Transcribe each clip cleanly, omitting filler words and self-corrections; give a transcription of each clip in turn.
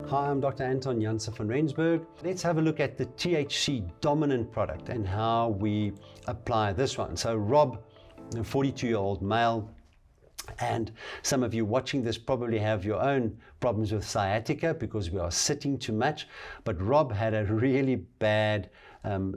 Hi, I'm Dr. Anton Janssen van Rensburg. Let's have a look at the THC Dominant product and how we apply this one. So Rob, a 42-year-old male, and some of you watching this probably have your own problems with sciatica because we are sitting too much. But Rob had a really bad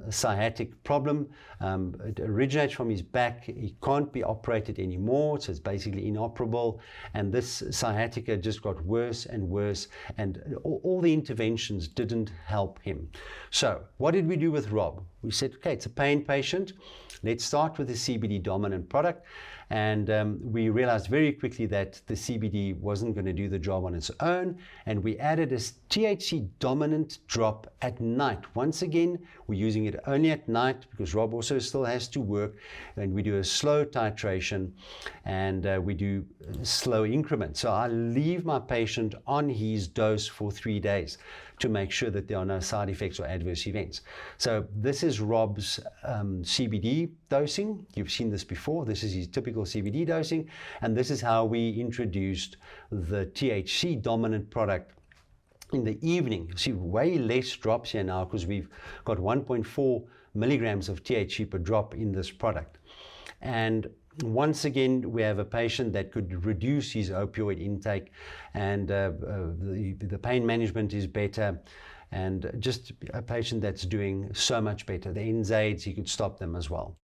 sciatic problem. It originates from his back. He can't be operated anymore, so it's basically inoperable. And this sciatica just got worse and worse, and all the interventions didn't help him. So what did we do with Rob? We said, okay, it's a pain patient. Let's start with the CBD dominant product. And we realized very quickly that the CBD wasn't going to do the job on its own. And we added a THC dominant drop at night. Once again, we're using it only at night because Rob also still has to work. And we do a slow titration and we do slow increments. So I leave my patient on his dose for 3 days to make sure that there are no side effects or adverse events. So this is Rob's CBD dosing. You've seen this before. This is his typical CBD dosing, and this is how we introduced the THC dominant product in the evening. You see way less drops here now because we've got 1.4 milligrams of THC per drop in this product. And once again, we have a patient that could reduce his opioid intake, and the pain management is better, and just a patient that's doing so much better. The NSAIDs, he could stop them as well.